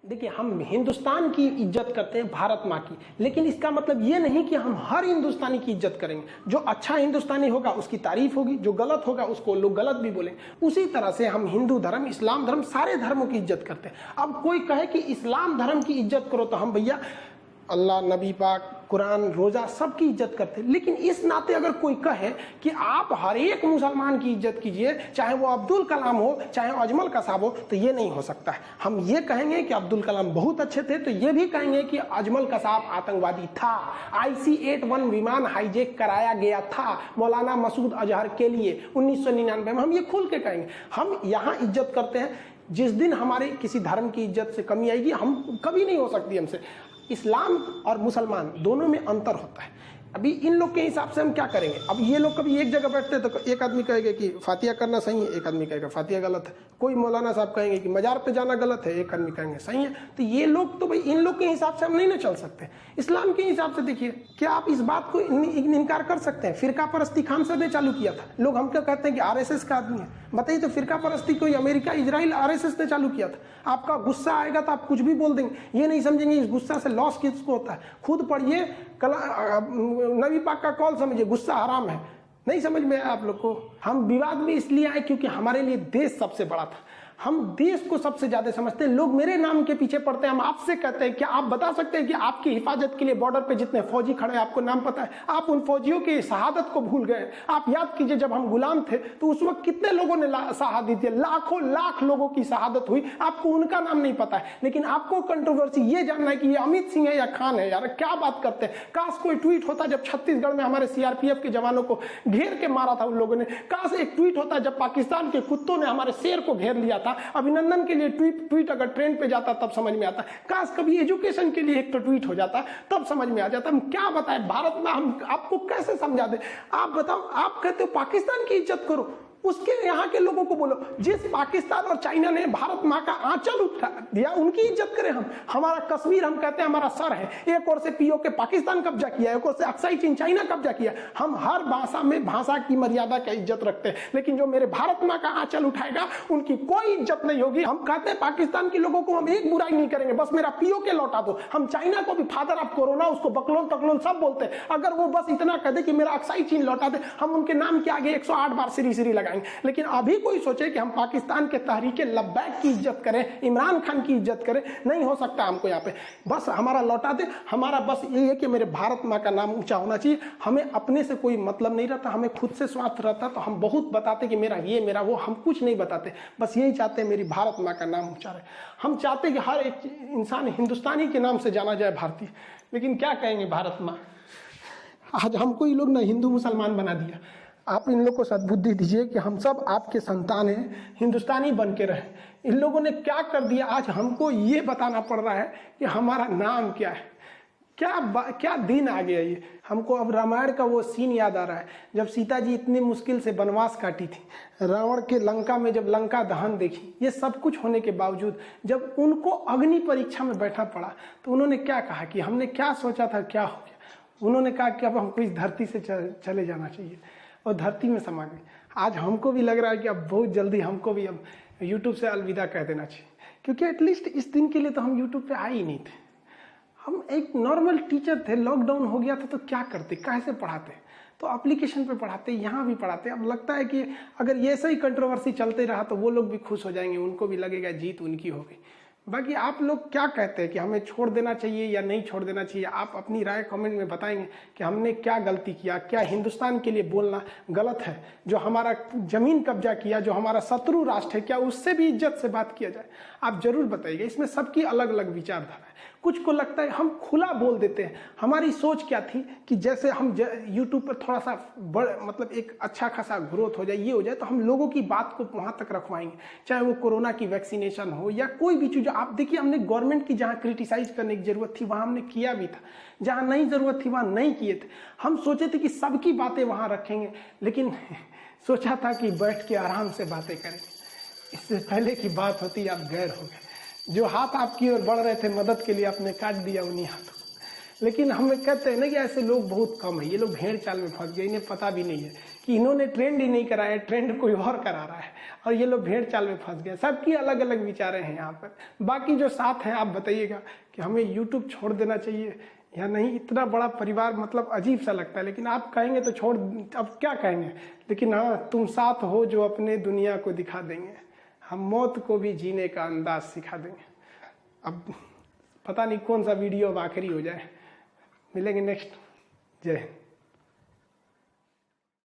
देखिए, हम हिंदुस्तान की इज्जत करते हैं, भारत माँ की, लेकिन इसका मतलब ये नहीं कि हम हर हिंदुस्तानी की इज्जत करेंगे। जो अच्छा हिंदुस्तानी होगा उसकी तारीफ होगी, जो गलत होगा उसको लोग गलत भी बोलेंगे। उसी तरह से हम हिंदू धर्म, इस्लाम धर्म, सारे धर्मों की इज्जत करते हैं। अब कोई कहे कि इस्लाम धर्म की इज्जत करो, तो हम भैया अल्लाह, नबी पाक, कुरान, रोजा सबकी इज्जत करते हैं। लेकिन इस नाते अगर कोई कहे कि आप हर एक मुसलमान की इज्जत कीजिए, चाहे वो अब्दुल कलाम हो, चाहे अजमल कसाब हो, तो ये नहीं हो सकता है। हम ये कहेंगे कि अब्दुल कलाम बहुत अच्छे थे, तो ये भी कहेंगे कि अजमल कसाब आतंकवादी था। IC-81 विमान हाईजैक कराया गया था मौलाना मसूद अजहर के लिए 1999 में। हम ये खुल के कहेंगे। हम यहाँ इज्जत करते हैं। जिस दिन हमारे किसी धर्म की इज्जत से कमी आएगी, हम कभी नहीं हो सकती हमसे। इस्लाम और मुसलमान दोनों में अंतर होता है। अभी इन लोग के हिसाब से हम क्या करेंगे? अब ये लोग कभी एक जगह बैठते हैं तो एक आदमी कहेगा कि फातिया करना सही है, एक आदमी कहेगा फातिया गलत है। कोई मौलाना साहब कहेंगे कि मजार पे जाना गलत है, एक आदमी कहेंगे सही है। तो ये लोग तो भाई, इन लोग के हिसाब से हम नहीं ना चल सकते। इस्लाम के हिसाब से देखिए, क्या आप इस बात को इनकार कर सकते हैं? फिरका परस्ती खान साहब ने चालू किया था। लोग हमको कहते हैं कि RSS का आदमी है। बताइए, तो फिरका परस्ती कोई अमेरिका, इजराइल, RSS ने चालू किया था। आपका गुस्सा आएगा तो आप कुछ भी बोल देंगे, ये नहीं समझेंगे इस गुस्सा से लॉस किसको होता है। खुद पढ़िए, नबी पाक का कौल समझिए, गुस्सा हराम है। नहीं समझ में आया आप लोग को? हम विवाद में इसलिए आए क्योंकि हमारे लिए देश सबसे बड़ा था। हम देश को सबसे ज्यादा समझते हैं। लोग मेरे नाम के पीछे पड़ते हैं। हम आपसे कहते हैं, क्या आप बता सकते हैं कि आपकी हिफाजत के लिए बॉर्डर पे जितने फौजी खड़े हैं, आपको नाम पता है? आप उन फौजियों की शहादत को भूल गए। आप याद कीजिए, जब हम गुलाम थे तो उस वक्त कितने लोगों ने शहादत दी? लाखों लाख लोगों की शहादत हुई। आपको उनका नाम नहीं पता है। लेकिन आपको कंट्रोवर्सी ये जानना है कि ये अमित सिंह है या खान है। यार क्या बात करते हैं? काश कोई ट्वीट होता जब छत्तीसगढ़ में हमारे CRPF के जवानों को घेर के मारा था उन लोगों ने। काश एक ट्वीट होता जब पाकिस्तान के कुत्तों ने हमारे शेर को घेर लिया था। अभिनंदन के लिए ट्वीट अगर ट्रेंड पे जाता तब समझ में आता। काश कभी एजुकेशन के लिए एक तो ट्वीट हो जाता, तब समझ में आ जाता। हम क्या बताएं भारत में, हम आपको कैसे समझा दें? आप बताओ, आप कहते हो पाकिस्तान की इज्जत करो, उसके यहाँ के लोगों को बोलो जिस पाकिस्तान और चाइना ने भारत माँ का आंचल उठा दिया, उनकी इज्जत करें हम। हमारा कश्मीर हम कहते हैं हमारा सर है। एक ओर से POK पाकिस्तान कब्जा किया, एक ओर से अक्साई चीन चाइना कब्जा किया। हम हर भाषा में भाषा की मर्यादा का इज्जत रखते हैं, लेकिन जो मेरे भारत माँ का आंचल उठाएगा उनकी कोई इज्जत नहीं होगी। हम कहते हैं पाकिस्तान के लोगों को हम एक बुराई नहीं करेंगे, बस मेरा POK लौटा दो। हम चाइना को भी फादर ऑफ कोरोना, उसको बकलोन तकलोन सब बोलते हैं। अगर वो बस इतना कह दे कि मेरा अक्साई चीन लौटा दे, हम उनके नाम के आगे 108 बार श्री लगाएंगे। लेकिन अभी कोई सोचे कि हम पाकिस्तान के तहरीके लब्बैक की इज्जत करें, इमरान खान की इज्जत करें, नहीं हो सकता हमको यहाँ पे। बस हमारा लौटा दे। हमारा बस यही है कि मेरे भारत माँ का नाम ऊंचा होना चाहिए। हमें अपने से कोई मतलब नहीं रहता, हमें खुद से स्वार्थ रहता। तो हम बहुत बताते कि मेरा ये, मेरा वो, हम कुछ नहीं बताते। बस यही चाहते हैं मेरी भारत माँ का नाम ऊंचा रहे। हम चाहते कि हर एक इंसान हिंदुस्तानी के नाम से जाना जाए, भारतीय। लेकिन क्या कहेंगे भारत माँ? आज हमको ये लोग ना हिंदू मुसलमान बना दिया। आप इन लोग को सद्बुद्धि दीजिए कि हम सब आपके संतान हैं, हिंदुस्तानी बन के रहे। इन लोगों ने क्या कर दिया? आज हमको ये बताना पड़ रहा है कि हमारा नाम क्या है। क्या दिन आ गया ये। हमको अब रामायण का वो सीन याद आ रहा है, जब सीता जी इतनी मुश्किल से वनवास काटी थी, रावण के लंका में जब लंका दहन देखी, ये सब कुछ होने के बावजूद जब उनको अग्नि परीक्षा में बैठना पड़ा, तो उन्होंने क्या कहा कि हमने क्या सोचा था, क्या हो गया? उन्होंने कहा कि अब हमको इस धरती से चले जाना चाहिए, और धरती में समा गए। आज हमको भी लग रहा है कि अब बहुत जल्दी हमको भी अब YouTube से अलविदा कह देना चाहिए, क्योंकि एटलीस्ट इस दिन के लिए तो हम YouTube पे आए ही नहीं थे। हम एक नॉर्मल टीचर थे, लॉकडाउन हो गया था तो क्या करते, कैसे पढ़ाते? तो एप्लीकेशन पे पढ़ाते, यहाँ भी पढ़ाते। अब लगता है कि अगर ये ऐसा ही कंट्रोवर्सी चलते रहा तो वो लोग भी खुश हो जाएंगे, उनको भी लगेगा जीत उनकी हो गई। बाकी आप लोग क्या कहते हैं कि हमें छोड़ देना चाहिए या नहीं छोड़ देना चाहिए? आप अपनी राय कमेंट में बताएंगे कि हमने क्या गलती किया, क्या हिंदुस्तान के लिए बोलना गलत है? जो हमारा जमीन कब्जा किया, जो हमारा शत्रु राष्ट्र है, क्या उससे भी इज्जत से बात किया जाए? आप जरूर बताइएगा। इसमें सबकी अलग अलग विचारधारा है। कुछ को लगता है हम खुला बोल देते हैं। हमारी सोच क्या थी कि जैसे हम YouTube पर थोड़ा सा मतलब एक अच्छा खासा ग्रोथ हो जाए, ये हो जाए, तो हम लोगों की बात को वहां तक रखवाएंगे, चाहे वो कोरोना की वैक्सीनेशन हो या कोई भी चीज। आप देखिए, हमने गवर्नमेंट की जहां क्रिटिसाइज करने की जरूरत थी वहां हमने किया भी था, जहां नहीं जरूरत थी वहां नहीं किए थे। हम सोचे थे कि सबकी बातें वहां रखेंगे, लेकिन सोचा था कि बैठ के आराम से बातें करेंगे। इससे पहले की बात होती आप गैर हो गए। जो हाथ आपकी ओर बढ़ रहे थे मदद के लिए, आपने काट दिया उन्हीं हाथों। लेकिन हम कहते हैं ना कि ऐसे लोग बहुत कम है। ये लोग भेड़ चाल में फंस गए, इन्हें पता भी नहीं है कि कि इन्होंने ट्रेंड ही नहीं कराया, ट्रेंड कोई और करा रहा है और ये लोग भेड़ चाल में फंस गए। सबकी अलग अलग विचारें हैं यहाँ पर। बाकी जो साथ हैं आप बताइएगा कि हमें यूट्यूब छोड़ देना चाहिए या नहीं। इतना बड़ा परिवार मतलब अजीब सा लगता है, लेकिन आप कहेंगे तो छोड़, अब क्या कहेंगे। लेकिन हाँ, तुम साथ हो जो अपने दुनिया को दिखा देंगे, हम मौत को भी जीने का अंदाज सिखा देंगे। अब पता नहीं कौन सा वीडियो अब आखिरी हो जाए। मिलेंगे नेक्स्ट। जय हिंद।